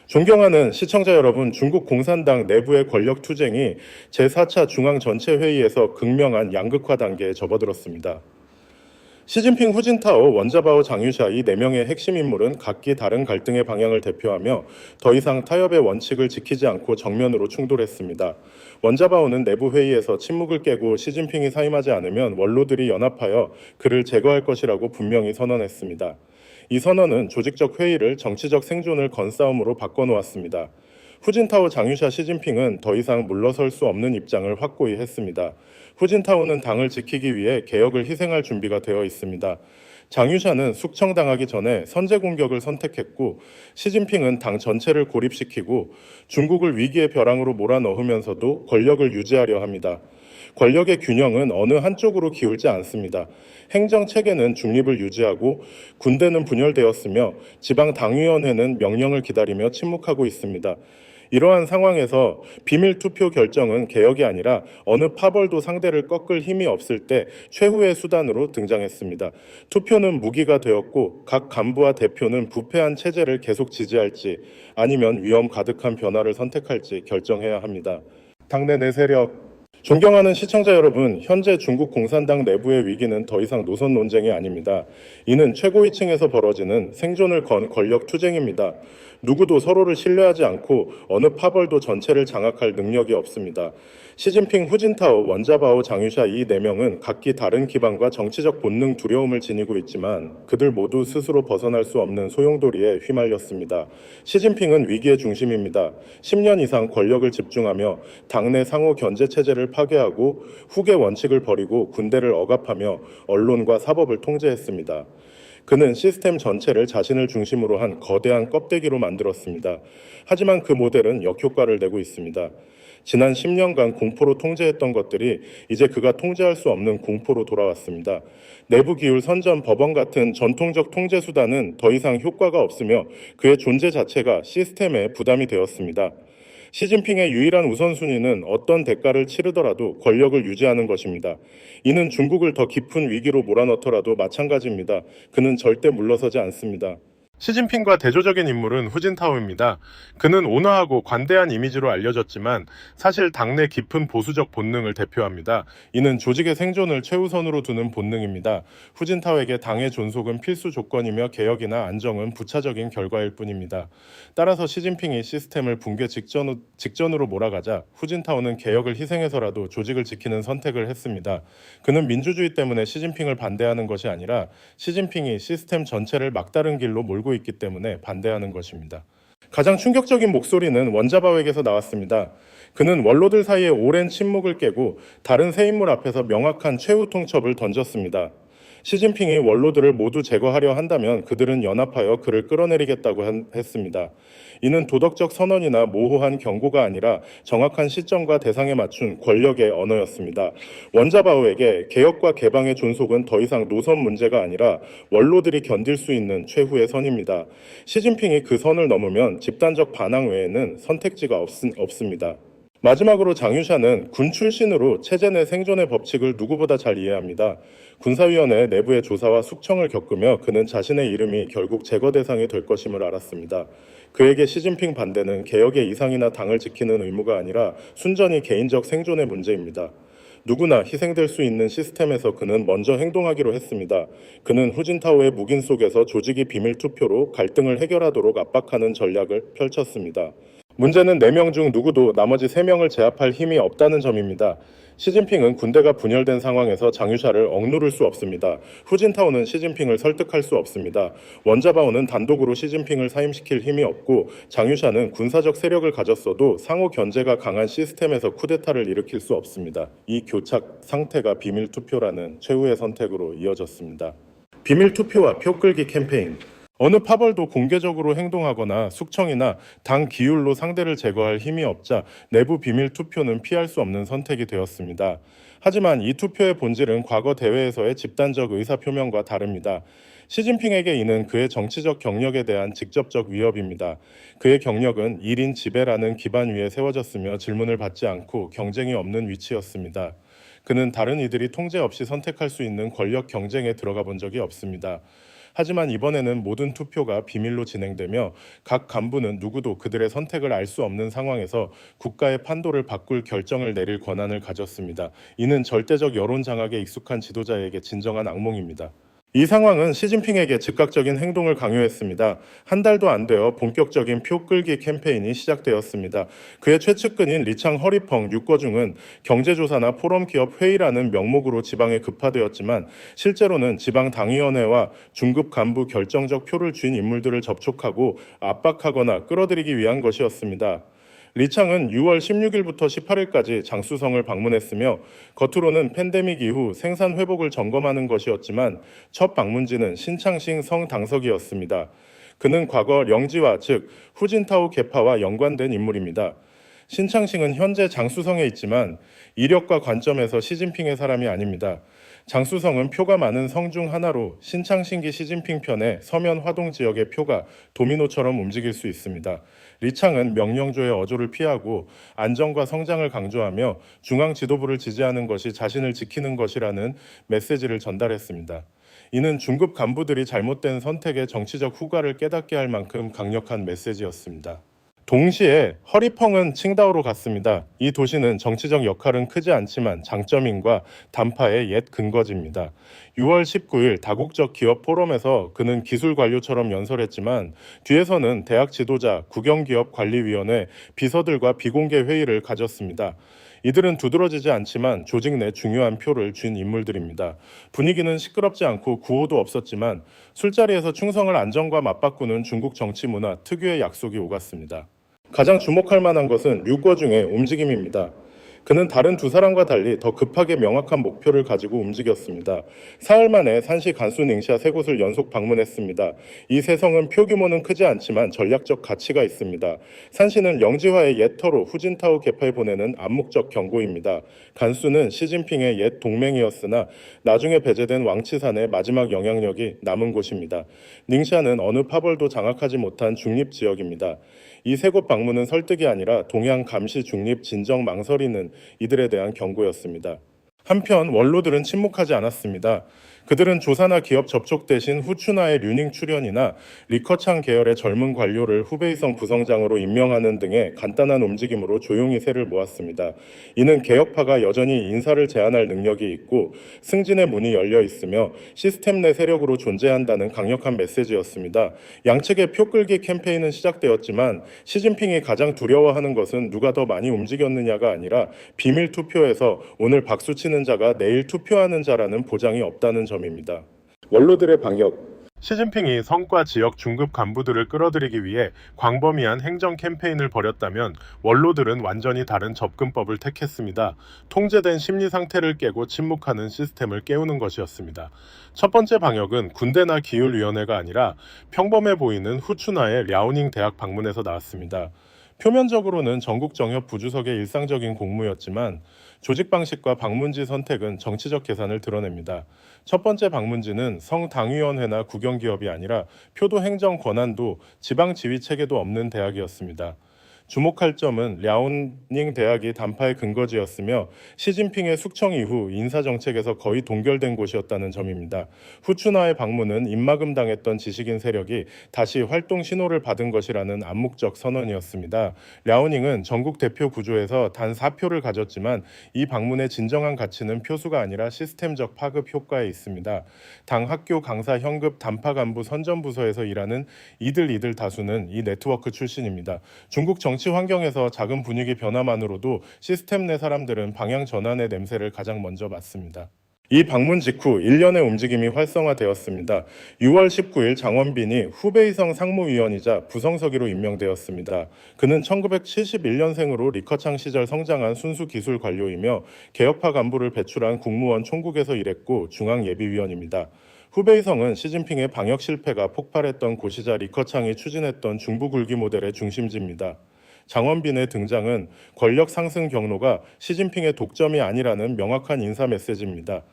존경하는 시청자 여러분, 중국 공산당 내부의 권력 투쟁이 제4차 중앙전체회의에서 극명한 양극화 단계에 접어들었습니다. 시진핑, 후진타오, 원자바오, 장유샤 이 4명의 핵심 인물은 각기 다른 갈등의 방향을 대표하며 더 이상 타협의 원칙을 지키지 않고 정면으로 충돌했습니다. 원자바오는 내부 회의에서 침묵을 깨고 시진핑이 사임하지 않으면 원로들이 연합하여 그를 제거할 것이라고 분명히 선언했습니다. 이 선언은 조직적 회의를 정치적 생존을 건 싸움으로 바꿔놓았습니다. 후진타오, 장유샤, 시진핑은 더 이상 물러설 수 없는 입장을 확고히 했습니다. 후진타오는 당을 지키기 위해 개혁을 희생할 준비가 되어 있습니다. 장유샤는 숙청당하기 전에 선제 공격을 선택했고, 시진핑은 당 전체를 고립시키고 중국을 위기의 벼랑으로 몰아넣으면서도 권력을 유지하려 합니다. 권력의 균형은 어느 한쪽으로 기울지 않습니다. 행정 체계는 중립을 유지하고 군대는 분열되었으며 지방 당위원회는 명령을 기다리며 침묵하고 있습니다. 이러한 상황에서 비밀 투표 결정은 개혁이 아니라 어느 파벌도 상대를 꺾을 힘이 없을 때 최후의 수단으로 등장했습니다. 투표는 무기가 되었고 각 간부와 대표는 부패한 체제를 계속 지지할지 아니면 위험 가득한 변화를 선택할지 결정해야 합니다. 당내 내세력 존경하는 시청자 여러분, 현재 중국 공산당 내부의 위기는 더 이상 노선 논쟁이 아닙니다. 이는 최고위층에서 벌어지는 생존을 건 권력 투쟁입니다. 누구도 서로를 신뢰하지 않고 어느 파벌도 전체를 장악할 능력이 없습니다. 시진핑, 후진타오, 원자바오, 장유샤 이 4명은 각기 다른 기반과 정치적 본능 두려움을 지니고 있지만 그들 모두 스스로 벗어날 수 없는 소용돌이에 휘말렸습니다. 시진핑은 위기의 중심입니다. 10년 이상 권력을 집중하며 당내 상호 견제 체제를 파괴하고 후계 원칙을 버리고 군대를 억압하며 언론과 사법을 통제했습니다. 그는 시스템 전체를 자신을 중심으로 한 거대한 껍데기로 만들었습니다. 하지만 그 모델은 역효과를 내고 있습니다. 지난 10년간 공포로 통제했던 것들이 이제 그가 통제할 수 없는 공포로 돌아왔습니다. 내부 기율, 선전, 법원 같은 전통적 통제 수단은 더 이상 효과가 없으며 그의 존재 자체가 시스템에 부담이 되었습니다. 시진핑의 유일한 우선순위는 어떤 대가를 치르더라도 권력을 유지하는 것입니다. 이는 중국을 더 깊은 위기로 몰아넣더라도 마찬가지입니다. 그는 절대 물러서지 않습니다. 시진핑과 대조적인 인물은 후진타오입니다. 그는 온화하고 관대한 이미지로 알려졌지만 사실 당내 깊은 보수적 본능을 대표합니다. 이는 조직의 생존을 최우선으로 두는 본능입니다. 후진타오에게 당의 존속은 필수 조건이며 개혁이나 안정은 부차적인 결과일 뿐입니다. 따라서 시진핑이 시스템을 붕괴 직전으로 몰아가자 후진타오는 개혁을 희생해서라도 조직을 지키는 선택을 했습니다. 그는 민주주의 때문에 시진핑을 반대하는 것이 아니라 시진핑이 시스템 전체를 막다른 길로 몰고 있기 때문에 반대하는 것입니다. 가장 충격적인 목소리는 원자바오에게서 나왔습니다. 그는 원로들 사이의 오랜 침묵을 깨고 다른 세 인물 앞에서 명확한 최후 통첩을 던졌습니다. 시진핑이 원로들을 모두 제거하려 한다면 그들은 연합하여 그를 끌어내리겠다고 했습니다. 이는 도덕적 선언이나 모호한 경고가 아니라 정확한 시점과 대상에 맞춘 권력의 언어였습니다. 원자바오에게 개혁과 개방의 존속은 더 이상 노선 문제가 아니라 원로들이 견딜 수 있는 최후의 선입니다. 시진핑이 그 선을 넘으면 집단적 반항 외에는 선택지가 없습니다. 마지막으로 장유샤는 군 출신으로 체제 내 생존의 법칙을 누구보다 잘 이해합니다. 군사위원회 내부의 조사와 숙청을 겪으며 그는 자신의 이름이 결국 제거 대상이 될 것임을 알았습니다. 그에게 시진핑 반대는 개혁의 이상이나 당을 지키는 의무가 아니라 순전히 개인적 생존의 문제입니다. 누구나 희생될 수 있는 시스템에서 그는 먼저 행동하기로 했습니다. 그는 후진타오의 묵인 속에서 조직이 비밀 투표로 갈등을 해결하도록 압박하는 전략을 펼쳤습니다. 문제는 4명 중 누구도 나머지 3명을 제압할 힘이 없다는 점입니다. 시진핑은 군대가 분열된 상황에서 장유샤를 억누를 수 없습니다. 후진타오는 시진핑을 설득할 수 없습니다. 원자바오는 단독으로 시진핑을 사임시킬 힘이 없고 장유샤는 군사적 세력을 가졌어도 상호 견제가 강한 시스템에서 쿠데타를 일으킬 수 없습니다. 이 교착 상태가 비밀 투표라는 최후의 선택으로 이어졌습니다. 비밀 투표와 표 끌기 캠페인. 어느 파벌도 공개적으로 행동하거나 숙청이나 당 기율로 상대를 제거할 힘이 없자 내부 비밀 투표는 피할 수 없는 선택이 되었습니다. 하지만 이 투표의 본질은 과거 대회에서의 집단적 의사표명과 다릅니다. 시진핑에게 이는 그의 정치적 경력에 대한 직접적 위협입니다. 그의 경력은 1인 지배라는 기반 위에 세워졌으며 질문을 받지 않고 경쟁이 없는 위치였습니다. 그는 다른 이들이 통제 없이 선택할 수 있는 권력 경쟁에 들어가 본 적이 없습니다. 하지만 이번에는 모든 투표가 비밀로 진행되며 각 간부는 누구도 그들의 선택을 알 수 없는 상황에서 국가의 판도를 바꿀 결정을 내릴 권한을 가졌습니다. 이는 절대적 여론 장악에 익숙한 지도자에게 진정한 악몽입니다. 이 상황은 시진핑에게 즉각적인 행동을 강요했습니다. 한 달도 안 되어 본격적인 표 끌기 캠페인이 시작되었습니다. 그의 최측근인 리창 허리펑 육거중은 경제조사나 포럼기업 회의라는 명목으로 지방에 급파되었지만 실제로는 지방당위원회와 중급 간부 결정적 표를 쥔 인물들을 접촉하고 압박하거나 끌어들이기 위한 것이었습니다. 리창은 6월 16일부터 18일까지 장쑤성을 방문했으며 겉으로는 팬데믹 이후 생산 회복을 점검하는 것이었지만 첫 방문지는 신창싱 성당석이었습니다. 그는 과거 령지와 즉 후진타오 계파와 연관된 인물입니다. 신창싱은 현재 장쑤성에 있지만 이력과 관점에서 시진핑의 사람이 아닙니다. 장쑤성은 표가 많은 성 중 하나로 신창신기 시진핑 편의 서면 화동 지역의 표가 도미노처럼 움직일 수 있습니다. 리창은 명령조의 어조를 피하고 안정과 성장을 강조하며 중앙 지도부를 지지하는 것이 자신을 지키는 것이라는 메시지를 전달했습니다. 이는 중급 간부들이 잘못된 선택의 정치적 후과를 깨닫게 할 만큼 강력한 메시지였습니다. 동시에 허리펑은 칭다오로 갔습니다. 이 도시는 정치적 역할은 크지 않지만 장점인과 단파의 옛 근거지입니다. 6월 19일 다국적 기업 포럼에서 그는 기술 관료처럼 연설했지만 뒤에서는 대학 지도자, 국영기업관리위원회, 비서들과 비공개 회의를 가졌습니다. 이들은 두드러지지 않지만 조직 내 중요한 표를 쥔 인물들입니다. 분위기는 시끄럽지 않고 구호도 없었지만 술자리에서 충성을 안정과 맞바꾸는 중국 정치 문화 특유의 약속이 오갔습니다. 가장 주목할 만한 것은 류거중의 움직임입니다. 그는 다른 두 사람과 달리 더 급하게 명확한 목표를 가지고 움직였습니다. 사흘 만에 산시 간수 닝샤 세 곳을 연속 방문했습니다. 이 세 성은 표 규모는 크지 않지만 전략적 가치가 있습니다. 산시는 영지화의 옛 터로 후진타오 계파에 보내는 암묵적 경고입니다. 간수는 시진핑의 옛 동맹이었으나 나중에 배제된 왕치산의 마지막 영향력이 남은 곳입니다. 닝샤는 어느 파벌도 장악하지 못한 중립지역입니다. 이 세 곳 방문은 설득이 아니라 동양 감시 중립 진정 망설이는 이들에 대한 경고였습니다. 한편 원로들은 침묵하지 않았습니다. 그들은 조사나 기업 접촉 대신 후추나의 류닝 출연이나 리커창 계열의 젊은 관료를 후베이성 부성장으로 임명하는 등의 간단한 움직임으로 조용히 세를 모았습니다. 이는 개혁파가 여전히 인사를 제한할 능력이 있고 승진의 문이 열려 있으며 시스템 내 세력으로 존재한다는 강력한 메시지였습니다. 양측의 표 끌기 캠페인은 시작되었지만 시진핑이 가장 두려워하는 것은 누가 더 많이 움직였느냐가 아니라 비밀 투표에서 오늘 박수치는 자가 내일 투표하는 자라는 보장이 없다는 점입니다. 원로들의 방역. 시진핑이 성과 지역 중급 간부들을 끌어들이기 위해 광범위한 행정 캠페인을 벌였다면 원로들은 완전히 다른 접근법을 택했습니다. 통제된 심리 상태를 깨고 침묵하는 시스템을 깨우는 것이었습니다. 첫 번째 방역은 군대나 기율위원회가 아니라 평범해 보이는 후추나의 랴오닝 대학 방문에서 나왔습니다. 표면적으로는 전국 정협 부주석의 일상적인 공무였지만 조직 방식과 방문지 선택은 정치적 계산을 드러냅니다. 첫 번째 방문지는 성당위원회나 국영기업이 아니라 표도 행정 권한도 지방 지휘 체계도 없는 대학이었습니다. 주목할 점은 랴오닝 대학이 단파의 근거지였으며 시진핑의 숙청 이후 인사정책에서 거의 동결된 곳이었다는 점입니다. 후추나의 방문은 입막음 당했던 지식인 세력이 다시 활동 신호를 받은 것이라는 암묵적 선언이었습니다. 랴오닝은 전국 대표 구조에서 단 4표를 가졌지만 이 방문의 진정한 가치는 표수가 아니라 시스템적 파급 효과에 있습니다. 당 학교 강사 현급 단파 간부 선전부서에서 일하는 이들 다수는 이 네트워크 출신입니다. 중국 정치 환경에서 작은 분위기 변화만으로도 시스템 내 사람들은 방향 전환의 냄새를 가장 먼저 맡습니다. 이 방문 직후 일련의 움직임이 활성화되었습니다. 6월 19일 장원빈이 후베이성 상무위원이자 부성서기로 임명되었습니다. 그는 1971년생으로 리커창 시절 성장한 순수 기술 관료이며 개혁파 간부를 배출한 국무원 총국에서 일했고 중앙예비위원입니다. 후베이성은 시진핑의 방역 실패가 폭발했던 곳이자 리커창이 추진했던 중부굴기 모델의 중심지입니다. 장원빈의 등장은 권력 상승 경로가 시진핑의 독점이 아니라는 명확한 인사 메시지입니다.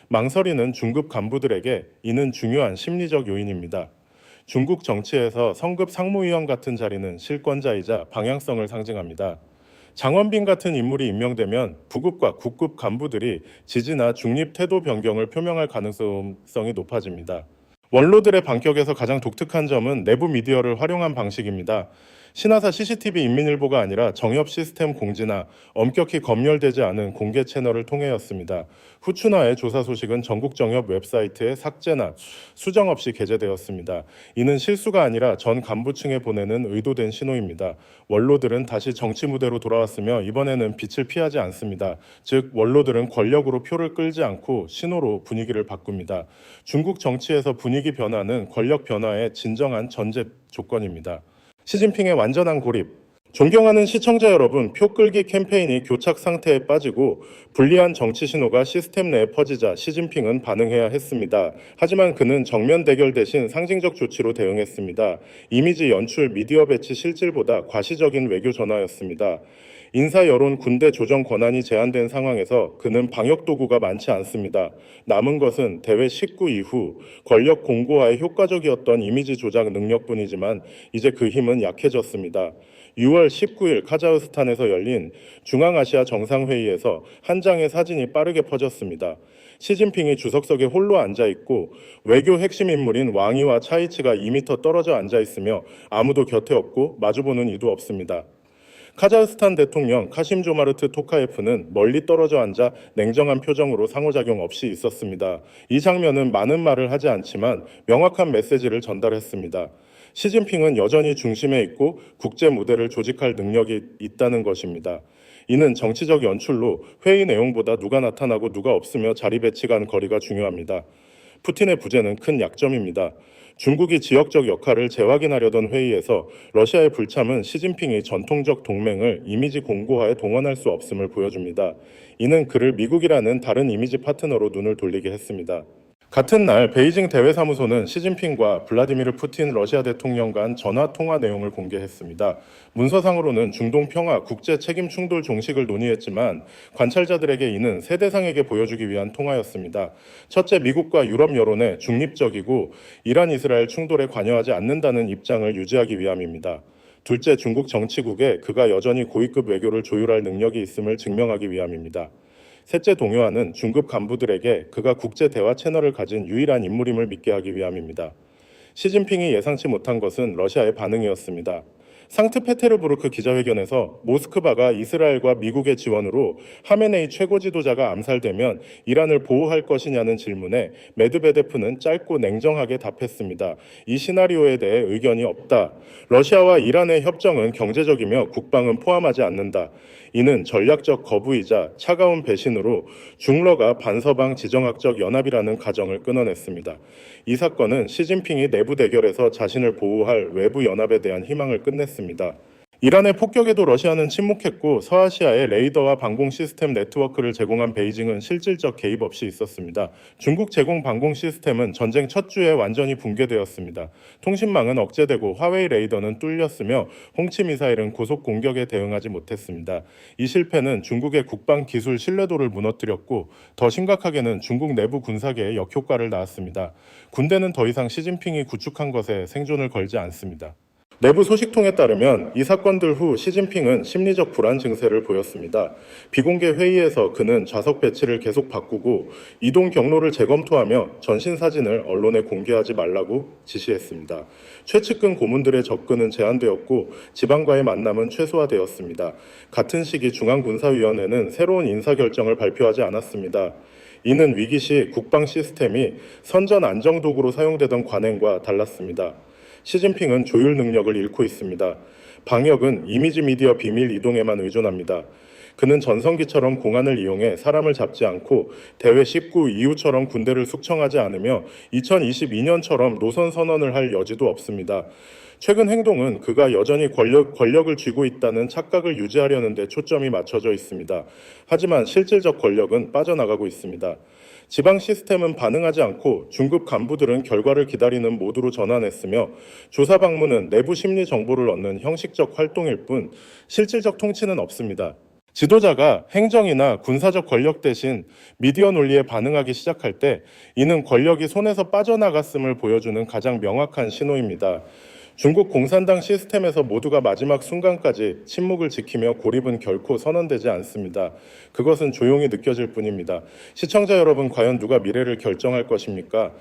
망설이는 중급 간부들에게 이는 중요한 심리적 요인입니다. 중국 정치에서 성급 상무위원 같은 자리는 실권자이자 방향성을 상징합니다. 장원빈 같은 인물이 임명되면 부급과 국급 간부들이 지지나 중립 태도 변경을 표명할 가능성이 높아집니다. 원로들의 반격에서 가장 독특한 점은 내부 미디어를 활용한 방식입니다. 신화사 CCTV 인민일보가 아니라 정협 시스템 공지나 엄격히 검열되지 않은 공개 채널을 통해였습니다. 후춘화의 조사 소식은 전국 정협 웹사이트에 삭제나 수정 없이 게재되었습니다. 이는 실수가 아니라 전 간부층에 보내는 의도된 신호입니다. 원로들은 다시 정치 무대로 돌아왔으며 이번에는 빛을 피하지 않습니다. 즉 원로들은 권력으로 표를 끌지 않고 신호로 분위기를 바꿉니다. 중국 정치에서 분위기 변화는 권력 변화의 진정한 전제 조건입니다. 시진핑의 완전한 고립. 존경하는 시청자 여러분, 표 끌기 캠페인이 교착 상태에 빠지고 불리한 정치 신호가 시스템 내에 퍼지자 시진핑은 반응해야 했습니다. 하지만 그는 정면 대결 대신 상징적 조치로 대응했습니다. 이미지 연출, 미디어 배치 실질보다 과시적인 외교 전화였습니다. 인사 여론, 군대 조정 권한이 제한된 상황에서 그는 방역 도구가 많지 않습니다. 남은 것은 대회 19 이후 권력 공고화에 효과적이었던 이미지 조작 능력뿐이지만 이제 그 힘은 약해졌습니다. 6월 19일 카자흐스탄에서 열린 중앙아시아 정상회의에서 한 장의 사진이 빠르게 퍼졌습니다. 시진핑이 주석석에 홀로 앉아 있고 외교 핵심 인물인 왕이와 차이치가 2m 떨어져 앉아 있으며 아무도 곁에 없고 마주보는 이도 없습니다. 카자흐스탄 대통령 카심조마르트 토카예프는 멀리 떨어져 앉아 냉정한 표정으로 상호작용 없이 있었습니다. 이 장면은 많은 말을 하지 않지만 명확한 메시지를 전달했습니다. 시진핑은 여전히 중심에 있고 국제 무대를 조직할 능력이 있다는 것입니다. 이는 정치적 연출로 회의 내용보다 누가 나타나고 누가 없으며 자리 배치 간 거리가 중요합니다. 푸틴의 부재는 큰 약점입니다. 중국이 지역적 역할을 재확인하려던 회의에서 러시아의 불참은 시진핑이 전통적 동맹을 이미지 공고화에 동원할 수 없음을 보여줍니다. 이는 그를 미국이라는 다른 이미지 파트너로 눈을 돌리게 했습니다. 같은 날 베이징 대외사무소는 시진핑과 블라디미르 푸틴 러시아 대통령 간 전화 통화 내용을 공개했습니다. 문서상으로는 중동 평화, 국제 책임 충돌 종식을 논의했지만 관찰자들에게 이는 세대상에게 보여주기 위한 통화였습니다. 첫째, 미국과 유럽 여론에 중립적이고 이란 이스라엘 충돌에 관여하지 않는다는 입장을 유지하기 위함입니다. 둘째, 중국 정치국에 그가 여전히 고위급 외교를 조율할 능력이 있음을 증명하기 위함입니다. 셋째, 동요안은 중급 간부들에게 그가 국제 대화 채널을 가진 유일한 인물임을 믿게 하기 위함입니다. 시진핑이 예상치 못한 것은 러시아의 반응이었습니다. 상트페테르부르크 기자회견에서 모스크바가 이스라엘과 미국의 지원으로 하메네이 최고 지도자가 암살되면 이란을 보호할 것이냐는 질문에 메드베데프는 짧고 냉정하게 답했습니다. 이 시나리오에 대해 의견이 없다. 러시아와 이란의 협정은 경제적이며 국방은 포함하지 않는다. 이는 전략적 거부이자 차가운 배신으로 중러가 반서방 지정학적 연합이라는 가정을 끊어냈습니다. 이 사건은 시진핑이 내부 대결에서 자신을 보호할 외부 연합에 대한 희망을 끝냈습니다. 이란의 폭격에도 러시아는 침묵했고 서아시아에 레이더와 방공 시스템 네트워크를 제공한 베이징은 실질적 개입 없이 있었습니다. 중국 제공 방공 시스템은 전쟁 첫 주에 완전히 붕괴되었습니다. 통신망은 억제되고 화웨이 레이더는 뚫렸으며 홍치 미사일은 고속 공격에 대응하지 못했습니다. 이 실패는 중국의 국방 기술 신뢰도를 무너뜨렸고 더 심각하게는 중국 내부 군사계에 역효과를 낳았습니다. 군대는 더 이상 시진핑이 구축한 것에 생존을 걸지 않습니다. 내부 소식통에 따르면 이 사건들 후 시진핑은 심리적 불안 증세를 보였습니다. 비공개 회의에서 그는 좌석 배치를 계속 바꾸고 이동 경로를 재검토하며 전신 사진을 언론에 공개하지 말라고 지시했습니다. 최측근 고문들의 접근은 제한되었고 지방과의 만남은 최소화되었습니다. 같은 시기 중앙군사위원회는 새로운 인사결정을 발표하지 않았습니다. 이는 위기 시 국방 시스템이 선전 안정도구로 사용되던 관행과 달랐습니다. 시진핑은 조율 능력을 잃고 있습니다. 방역은 이미지 미디어 비밀 이동에만 의존합니다. 그는 전성기처럼 공안을 이용해 사람을 잡지 않고 대회 19 이후처럼 군대를 숙청하지 않으며 2022년처럼 노선 선언을 할 여지도 없습니다. 최근 행동은 그가 여전히 권력을 쥐고 있다는 착각을 유지하려는 데 초점이 맞춰져 있습니다. 하지만 실질적 권력은 빠져나가고 있습니다. 지방 시스템은 반응하지 않고 중급 간부들은 결과를 기다리는 모드로 전환했으며 조사 방문은 내부 심리 정보를 얻는 형식적 활동일 뿐 실질적 통치는 없습니다. 지도자가 행정이나 군사적 권력 대신 미디어 논리에 반응하기 시작할 때 이는 권력이 손에서 빠져나갔음을 보여주는 가장 명확한 신호입니다. 중국 공산당 시스템에서 모두가 마지막 순간까지 침묵을 지키며 고립은 결코 선언되지 않습니다. 그것은 조용히 느껴질 뿐입니다. 시청자 여러분, 과연 누가 미래를 결정할 것입니까?